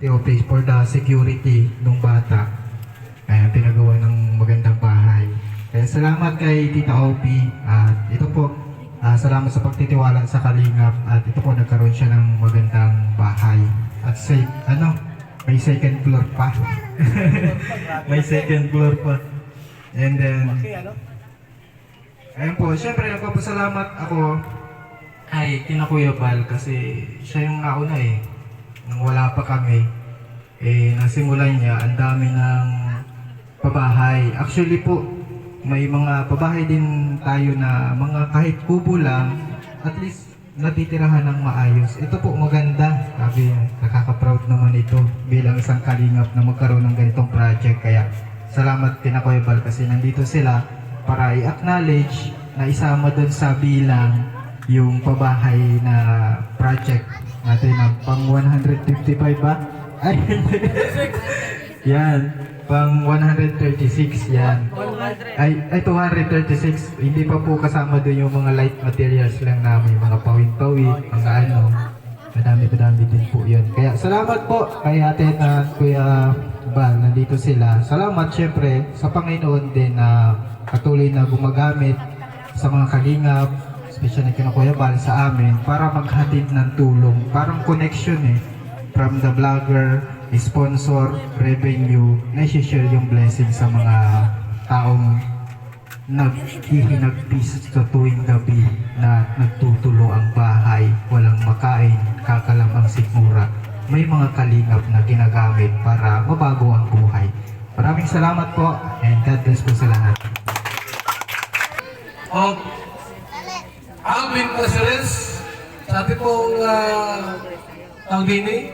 office for the security ng bata. Kaya pinagawa ng magandang bahay. Kaya salamat kay Tita Opie at ito po, salamat sa pagtitiwala sa Kalingap at ito po nagkaroon siya ng magandang bahay. At may second floor pa. May second floor pa. And then, ayun po, syempre nagpapasalamat ako ay kina Kuya Bal kasi siya yung nauna nang wala pa kami, nasimulan niya, ang dami ng pabahay. Actually po, may mga pabahay din tayo na mga kahit kubo lang, at least natitirahan ng maayos. Ito po maganda, sabi nakaka-proud naman ito bilang isang Kalingap na magkaroon ng ganitong project. Kaya salamat kina Kuya Bal kasi nandito sila para i-acknowledge na isama doon sa bilang yung pabahay na project natin na pang 155 ba? Ay, yan, pang 136 yan. Ay 236. Hindi pa po kasama doon yung mga light materials lang namin, mga pawid-pawid, mga madami din po yun. Kaya salamat po kay Ate at Kuya Bal, nandito sila. Salamat syempre sa Panginoon din na patuloy na gumagamit sa mga Kalingap, especially kina Kuya Bal sa amin para maghatid ng tulong, parang connection from the vlogger, sponsor, revenue, na-share yung blessing sa mga taong naghihinagpis sa tuwing gabi na nagtutulo ang bahay, walang makain, kakalamang sikmura. May mga Kalingap na ginagamit para mabago ang buhay. Maraming salamat po and God bless po sa lahat. Alvin Caceres, sa ating pong ang dini,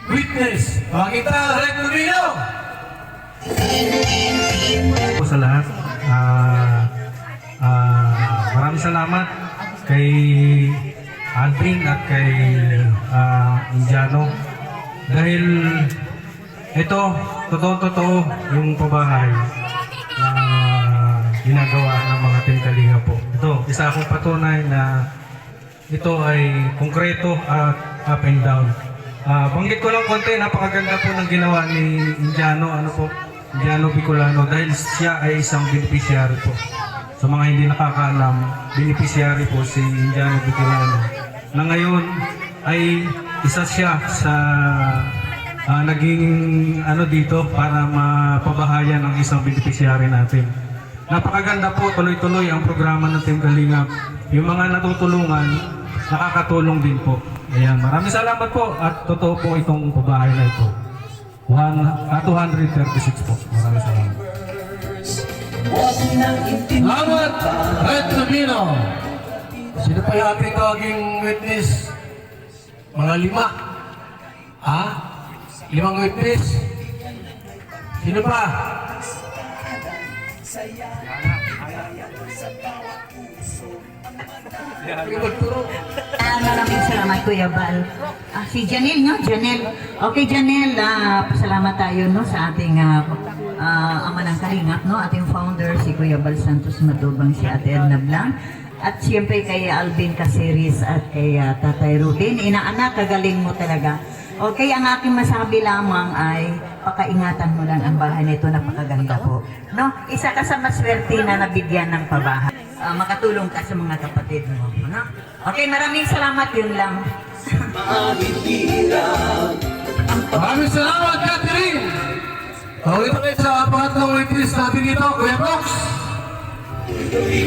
witness, makita, Red Rubino! Po sa lahat, maraming salamat kay Alvin at kay Indiano dahil ito, totoo yung pabahay na ginagawa ng mga Team Kalingap po. Ito, isa akong patunay na ito ay konkreto at up and down. Banggit ko lang konti, napakaganda po ng ginawa ni Indiano, Indiano Bicolano dahil siya ay isang beneficiary po. Sa mga hindi nakakaalam, beneficiary po si Indiano Bicolano na ngayon ay isa siya sa naging dito para mapabahayan ang isang beneficiary natin. Napakaganda po, tuloy-tuloy ang programa ng Team Kalingap. Yung mga natutulungan, nakakatulong din po. Ayan, maraming salamat po at totoo po itong pabahay na ito. 236 po. Maraming salamat. Salamat, Red Rubino! Sino pa yung ating tawaging witness? Mga 5. 5 witness? Sino pa? Maraming salamat Kuya Bal. Si Janelle, no? Janelle. Okay, Janelle, pasalamat tayo sa ating ama ng Kalingap, ating founder, si Kuya Bal Santos Matubang, si Ate Edna Blanc. At siyempre kay Alvin Caceres at kay Tatay Rubin. Inaanak, kagaling mo talaga. Okay, ang aking masabi lamang ay pakaingatan mo lang ang bahay nito, napakaganda po. No? Isa ka sa maswerte na nabigyan ng pabahay. Makatulong ka sa mga kapatid mo. No? Okay, maraming salamat, yun lang. Maraming salamat, Catherine! Ito kayo sa pangatlong witness natin dito, Kuya Brox!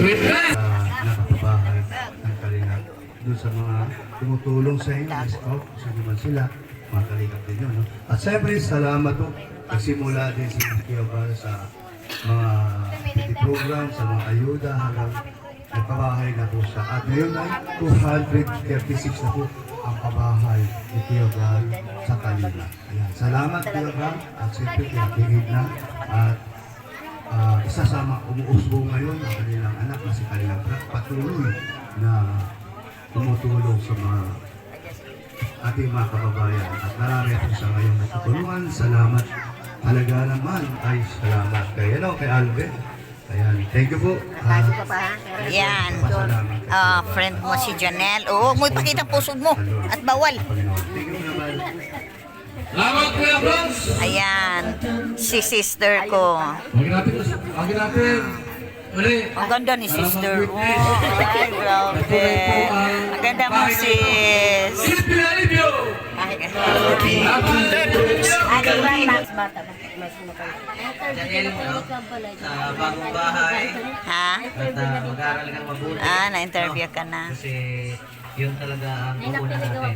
Witness! Nakapabahay ng Kalingap doon sa mga tumutulong sa inyo, scout, sino naman sila, mga Kalingap din yun. At siyempre, salamat po, nagsimula din si Kuya Bal sa mga program, sa mga ayuda, hanggang nagpabahay na po siya. At ngayon ay 236 na po ang pabahay ni Kuya Bal sa Kalingap. Ayan, salamat Kuya Bal, at siyempre pinagigid na at isasama umuusbo ngayon ang kanilang anak na si Kalingap patuloy na tumutulong sa mga ating mga kababayan at nararito sa ngayong natutulungan. Salamat talaga naman ay salamat kay Alvin. Ayan, thank you po. Yan. Pasalamat friend mo si Janelle. Oo, mo ipakita ang pusod mo at bawal. Panginoon. Thank you, Kuya Bal. Salamat, Kuya Franz. Ayan, si sister ko. Huwag natin. Uli. Ang ganda ni sister. Oh, Para ay, grabe. Ang ganda mo, sis. Silvio Alivio. Sa bagong bahay Ha? at mag-aaral kang mabuti. Na-interview ka na. Kasi yun talaga ang uunan natin.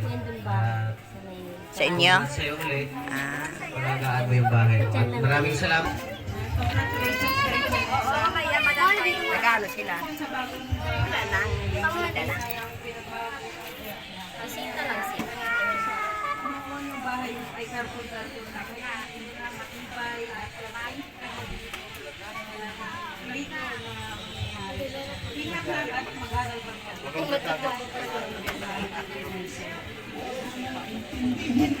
Sa inyo? Sa iyo ulit, Ah. pag-agaan mo yung bahay mo. At maraming salamat. Regalo sila.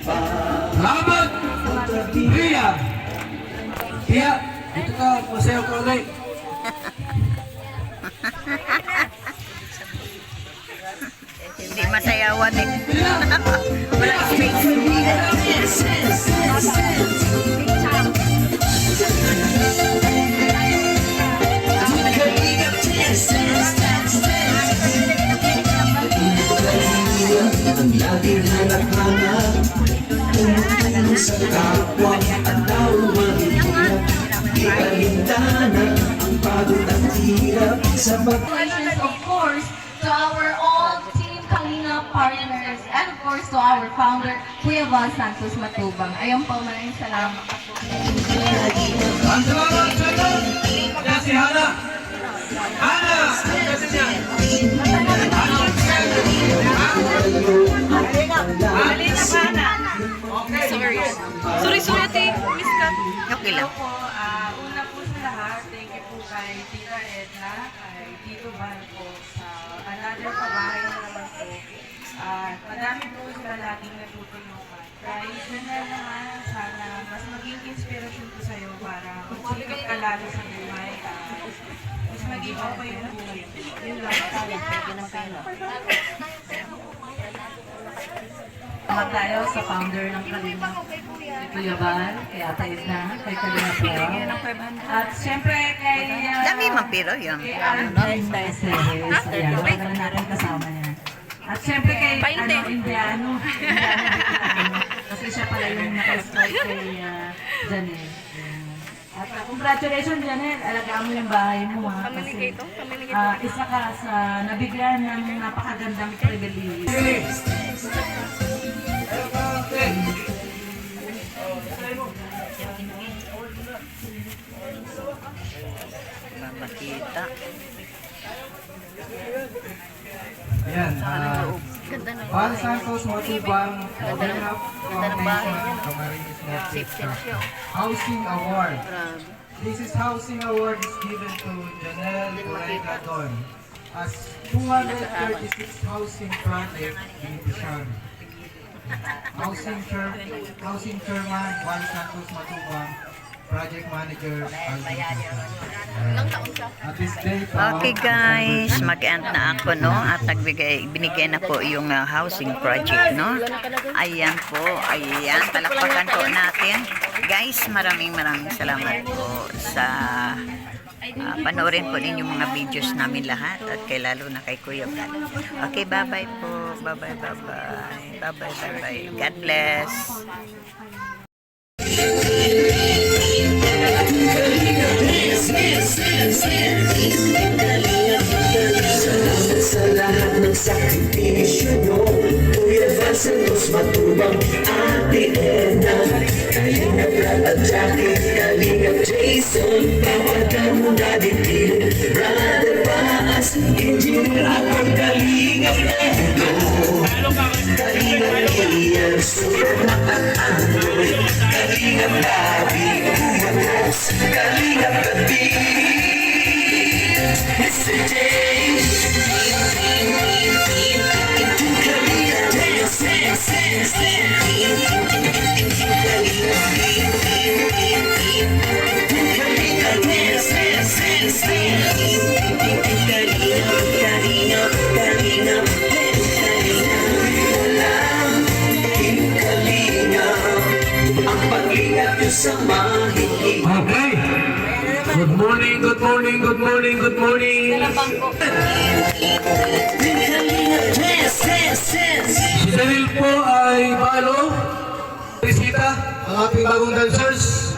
Salamat. Ria. Ria, dito ka. Masayaw ka ulit. Hindi masayawan eh. Wala space. Congratulations, of course, to our all Team Kalinga partners and of course to our founder, Kuya Val Santos Matubang. Ayun po, maraming salamat. Ang salamat sa iyo. Yan si Hana. Hana. Kasi niya. Sorry, ate. Miss ka. Okay lang. Po, una po sa lahat, thank you po kay Tita Edna, kay Tito Van po sa another pabahay na naman po. At madami po sila laging natutulungan. Kay Janelle naman, sana mas maging inspiration po sa'yo para magsikap ka lalo sa buhay. Mas maging okay yung buhay. Yun lang. Salamat tayo sa founder ng Kalinga, kay Kuya Val, kay Ate Edna, kay Kalinga Pro. At syempre kay... Dami man pero yun. Kay Alex Series. Ayan, matagal na natin kasama niya. At syempre kay Indiano. Kasi siya pala yung naka-start kay Janelle. At congratulations Janelle, alagaan mo yung bahay mo ha. Kasi isa ka sa nabigyan ng napakagandang privilege. Papakita. Ayan, Val Santos Matubang Kalingap Foundation Camarines Norte Housing Award. This is housing award is given to Janelle Gadon as 236 housing project beneficiary. Housing Chairman Val Santos Matubang, Project Manager at this day Okay guys, mag-end na ako no at binigay na po yung housing project no. Ayan po, ayan, palakpakan po natin. Guys, maraming salamat po sa panoorin po ninyo mga videos namin lahat at kay lalo na kay Kuya Val. Okay, bye-bye po. Bye-bye. Bye-bye. God bless. Salamat sa lahat ng sakripisyo nyo, Kuya Val Santos Matubang, Ate Edna, Kalinga Brad at Jackie, Kalinga Jason, bawat ka muna din, Brother Paas, Engineer at ang Kalinga Edo, Kalinga Ian, Super at Android, Kalinga Bobby, Kuya Ross, Kalinga Pati, Mr. J. Kalinga dance. sa mahigit. Okay. Good morning, good morning, good morning, good morning. Si Daniel po ay balo. Bisita, ang ating bagong dancers.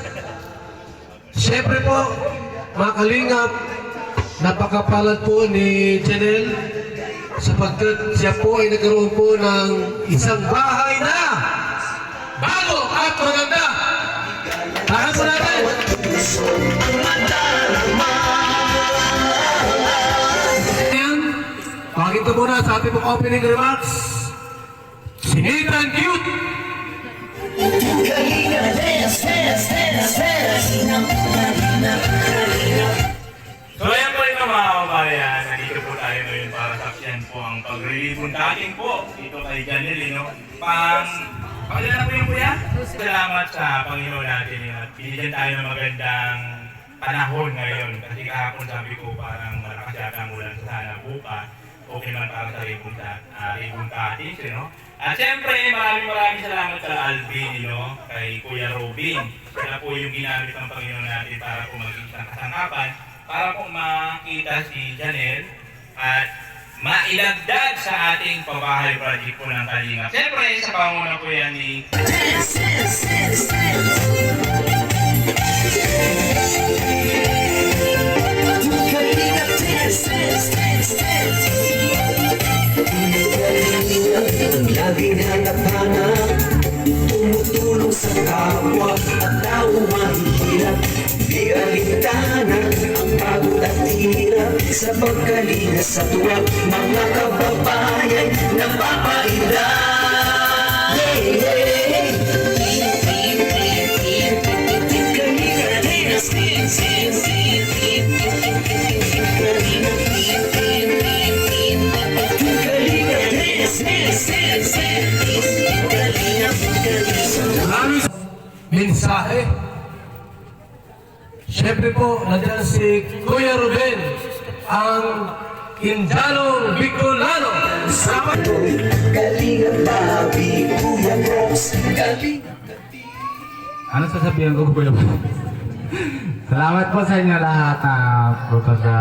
Siyempre po, mga kalingap, napakapalad po ni Janelle sapagkat siya po ay nagkaroon po ng isang bahay na bago at maganda. Tahan po natin. Ayan, pakita muna sa ating mga opening remarks. Si Nathan Cute. So ayan po rin mga kababayan, nandito po tayo ngayon para saksiyan po ang pag-relibon dating po dito kay Janelle, no? Pakilala po yung kuya. Salamat sa Panginoon natin at binigyan tayo ng magandang panahon ngayon. Kasi kahapon sabi ko parang malakas yata ang ulan sa sana buka. Okay man para sa ribon cottage, no? At siyempre, maraming salamat sa Alvin, no? Kay Kuya Robin. Sila po yung ginamit ng Panginoon natin para po maging isang kasangkapan, para po makita si Janelle at mailagdag sa ating pabahay project po ng Kalingap. Siyempre, sa panguna po yan ni Laging hanap-hanap, tumutulong sa kapwa at tao mahihirap. Di alintana ang pagod at hirap sa pagkalinga sa tuwa. Mga kababayan napapaila. Mensahe. Siyempre po, nandiyan si Kuya Ruben, ang Indianong Bicolano. Salamat. Kalinga Bobby, Kuya Ross, Kalinga. Ano sasabihin ko, Kuya Bob? Salamat po sa inyo lahat po sa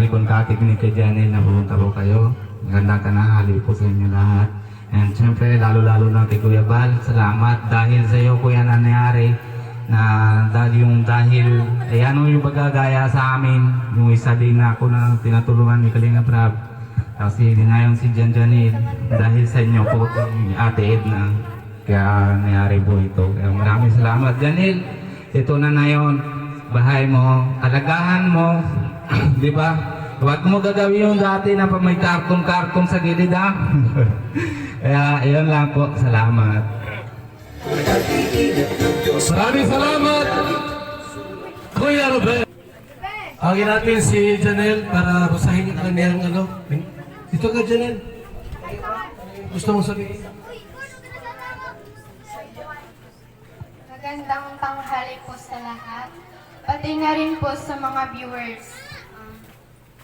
ribbon cutting ni kay Janelle na pumunta po kayo. Magandang tanahali po sa inyo lahat. And siyempre, lalo-lalo na kay Kuya Bal, salamat dahil sa iyo po yan nangyari na dahil ano yung pagkagaya sa amin, yung isa din na ako na tinatulungan ni Kalinga Prab. Kasi ngayon si Janelle, dahil sa inyo po, ni Ate Edna, kaya nangyari po ito. Kaya maraming salamat, Janelle. Ito na yun, bahay mo, alagahan mo, di ba? Huwag mo gagawin yung dati na pa may karton-karton sa gilid, ha? Kaya, iyon lang po. Salamat. Maraming salamat, Kuya Ruben. Tawagin natin si Janelle para basahin yung kanyang ano. Dito ka, Janelle. Gusto mong sabihin? Magandang tanghali po sa lahat. Pati na rin po sa mga viewers.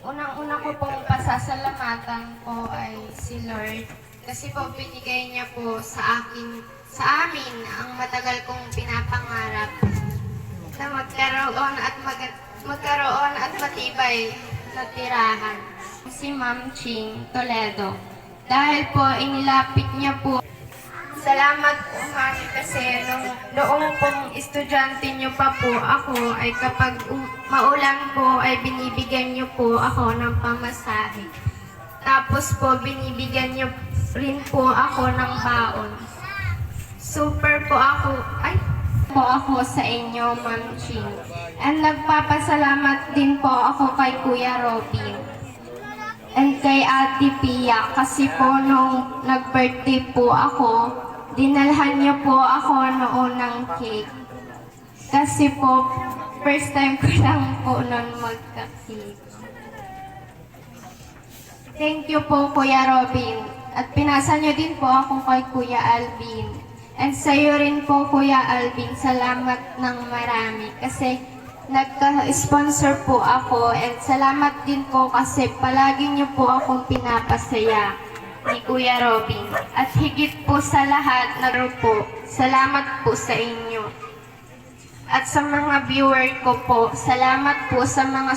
Unang-una ko pong pasasalamatan po ay si Lord. Kasi po binigay niya po sa amin ang matagal kong pinapangarap na magkaroon at matibay na tirahan. Si Ma'am Ching Toledo. Dahil po inilapit niya po. Salamat po, Mami, kasi noong pong estudyante niyo pa po ako ay kapag maulan po ay binibigyan niyo po ako ng pamasahe. Tapos po binibigyan niyo rin po ako ng baon. Super po ako sa inyo, Ma'am Ching. And nagpapasalamat din po ako kay Kuya Robin. And kay Ate Pia kasi po nung nag-birthday po ako, dinalhan niyo po ako noon ng cake. Kasi po, first time ko lang po noon magka-cake. Thank you po, Kuya Robin. At pinasa niyo din po ako kay Kuya Alvin. And sa iyo rin po, Kuya Alvin, salamat ng marami. Kasi nagka-sponsor po ako. And salamat din po kasi palagi niyo po akong pinapasaya ni Kuya Robin. At higit po sa lahat, po, salamat po sa inyo. At sa mga viewer ko po, salamat po sa mga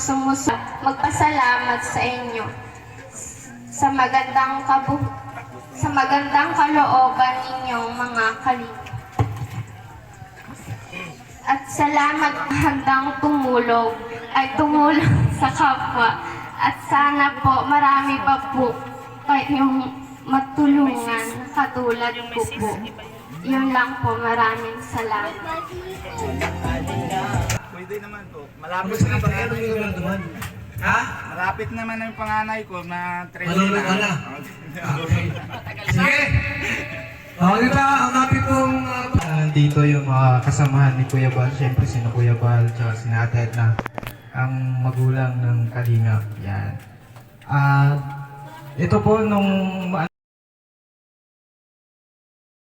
magpasalamat sa inyo sa magandang kalooban ninyong mga kalingap. At salamat handang tumulong sa kapwa. At sana po marami pa po kayong matulungan katulad ko po. Yun lang po, maraming salamat. Pwede naman po. Malapit na panganay. Ha? Malapit naman ang panganay ko na train Malulog ka na. Okay. Sige! Okay ba? Ang happy pong... Dito yung mga kasamahan ni Kuya Bal, siyempre sino Kuya Bal, tsaka si Ate Edna, ang magulang ng Kalingap. Yan. Ito po nung